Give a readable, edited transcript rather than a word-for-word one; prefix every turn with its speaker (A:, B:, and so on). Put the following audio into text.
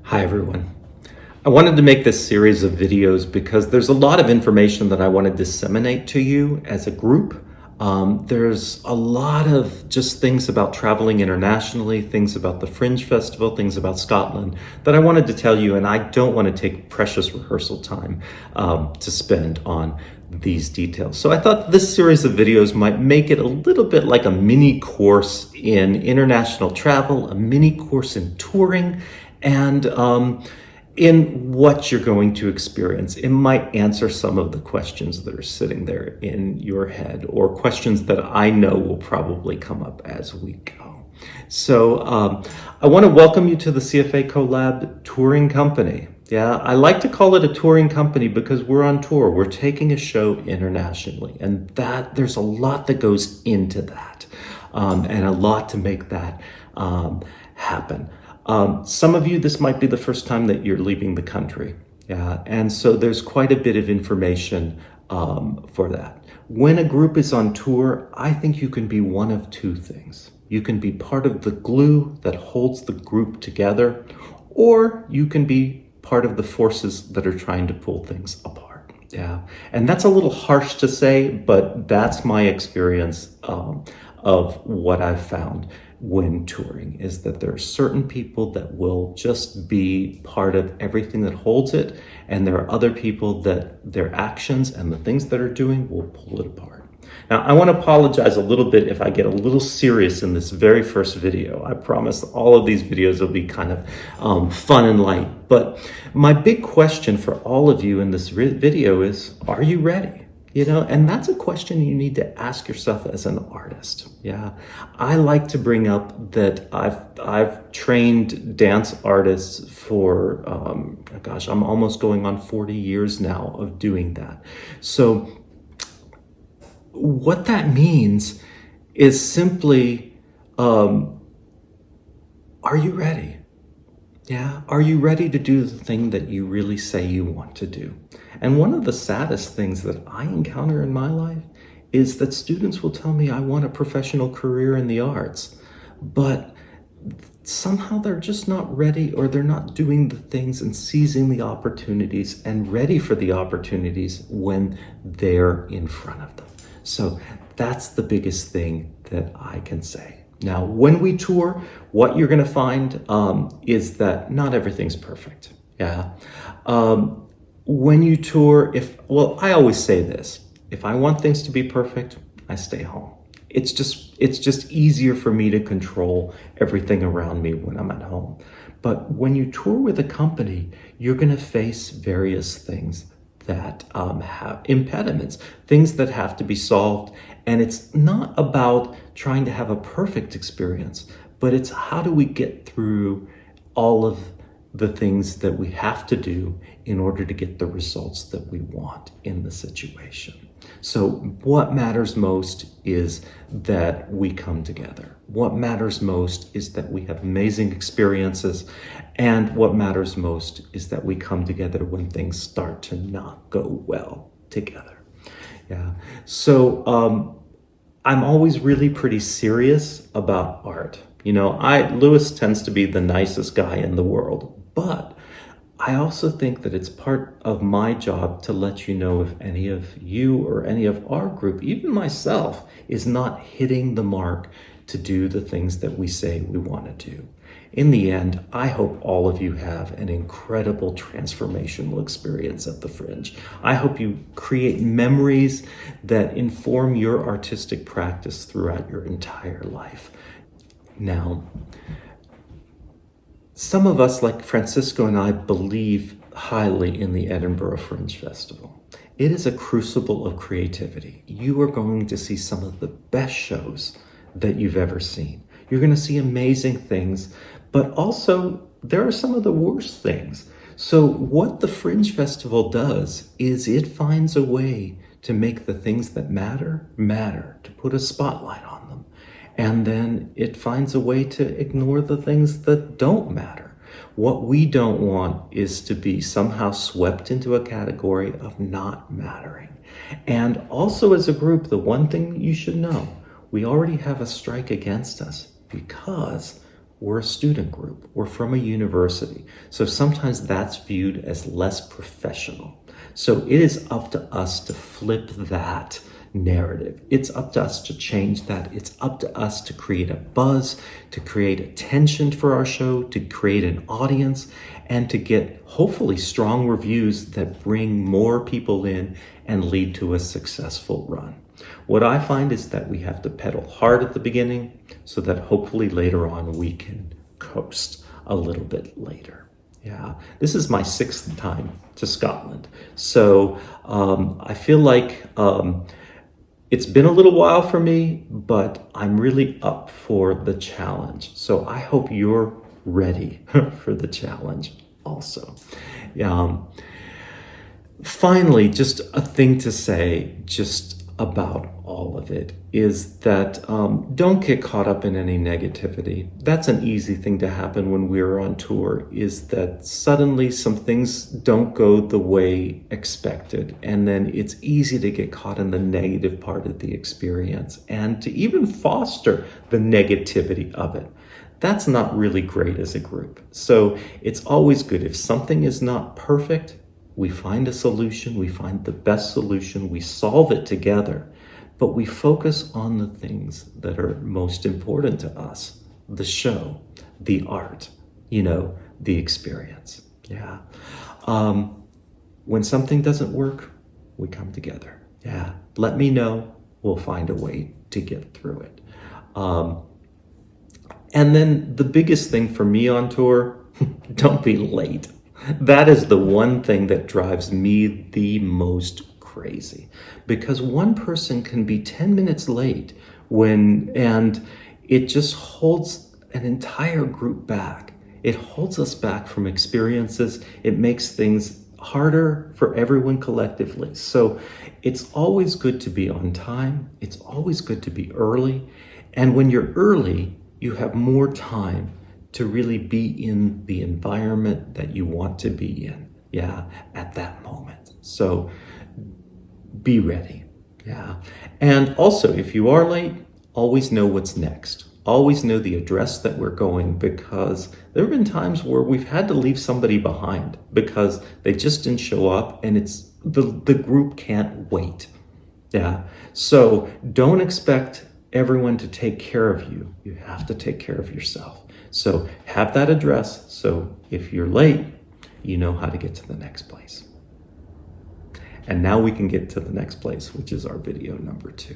A: Hi everyone. I wanted to make this series of videos because there's a lot of information that I want to disseminate to you as a group. There's a lot of just things about traveling internationally, things about the Fringe Festival, things about Scotland that I wanted to tell you, and I don't want to take precious rehearsal time to spend on these details. So I thought this series of videos might make it a little bit like a mini course in international travel, a mini course in touring, and in what you're going to experience. It might answer some of the questions that are sitting there in your head, or questions that I know will probably come up as we go. So I want to welcome you to the CFA Collab Touring Company. Yeah, I like to call it a touring company because we're on tour. We're taking a show internationally, and that there's a lot that goes into that, and a lot to make that happen. Some of you, this might be the first time that you're leaving the country. Yeah, and so there's quite a bit of information for that. When a group is on tour, I think you can be one of two things. You can be part of the glue that holds the group together, or you can be part of the forces that are trying to pull things apart. Yeah, and that's a little harsh to say, but that's my experience of what I've found when touring, is that there are certain people that will just be part of everything that holds it, and there are other people that their actions and the things that are doing will pull it apart. Now, I want to apologize a little bit if I get a little serious in this very first video. I promise all of these videos will be kind of fun and light. But my big question for all of you in this video is, are you ready? You know, and that's a question you need to ask yourself as an artist. Yeah, I like to bring up that I've trained dance artists for, gosh, I'm almost going on 40 years now of doing that. So what that means is simply, are you ready? Yeah, are you ready to do the thing that you really say you want to do? And one of the saddest things that I encounter in my life is that students will tell me, I want a professional career in the arts, but somehow they're just not ready, or they're not doing the things and seizing the opportunities and ready for the opportunities when they're in front of them. So that's the biggest thing that I can say. Now, when we tour, what you're going to find is that not everything's perfect. Yeah. When you tour, I always say this: if I want things to be perfect, I stay home. It's just easier for me to control everything around me when I'm at home. But when you tour with a company, you're going to face various things that have impediments, things that have to be solved. And it's not about trying to have a perfect experience, but it's how do we get through all of the things that we have to do in order to get the results that we want in the situation. So what matters most is that we come together. What matters most is that we have amazing experiences. And what matters most is that we come together when things start to not go well together. Yeah. So I'm always really pretty serious about art. You know, Lewis tends to be the nicest guy in the world, but I also think that it's part of my job to let you know if any of you or any of our group, even myself, is not hitting the mark to do the things that we say we want to do. In the end, I hope all of you have an incredible transformational experience at the Fringe. I hope you create memories that inform your artistic practice throughout your entire life. Now, some of us, like Francisco and I, believe highly in the Edinburgh Fringe Festival. It is a crucible of creativity. You are going to see some of the best shows that you've ever seen. You're going to see amazing things, but also there are some of the worst things. So what the Fringe Festival does is it finds a way to make the things that matter, to put a spotlight on them. And then it finds a way to ignore the things that don't matter. What we don't want is to be somehow swept into a category of not mattering. And also as a group, the one thing you should know, we already have a strike against us because we're a student group, we're from a university. So sometimes that's viewed as less professional. So it is up to us to flip that narrative. It's up to us to change that. It's up to us to create a buzz, to create attention for our show, to create an audience, and to get hopefully strong reviews that bring more people in and lead to a successful run. What I find is that we have to pedal hard at the beginning so that hopefully later on we can coast a little bit later. Yeah, this is my 6th time to Scotland. So I feel like it's been a little while for me, but I'm really up for the challenge. So I hope you're ready for the challenge also. Finally, just a thing to say just about all of it is that don't get caught up in any negativity. That's an easy thing to happen when we're on tour, is that suddenly some things don't go the way expected. And then it's easy to get caught in the negative part of the experience and to even foster the negativity of it. That's not really great as a group. So it's always good if something is not perfect, we find a solution, we find the best solution, we solve it together, but we focus on the things that are most important to us: the show, the art, the experience. Yeah. When something doesn't work, we come together. Yeah. Let me know. We'll find a way to get through it. And then the biggest thing for me on tour, don't be late. That is the one thing that drives me the most crazy, because one person can be 10 minutes late and it just holds an entire group back. It holds us back from experiences. It makes things harder for everyone collectively. So it's always good to be on time. It's always good to be early. And when you're early, you have more time to really be in the environment that you want to be in, at that moment. So be ready, And also, if you are late, always know what's next. Always know the address that we're going, because there have been times where we've had to leave somebody behind because they just didn't show up, and it's the group can't wait. So don't expect everyone to take care of you. You have to take care of yourself. So have that address, so if you're late, you know how to get to the next place. And now we can get to the next place, which is our video number 2.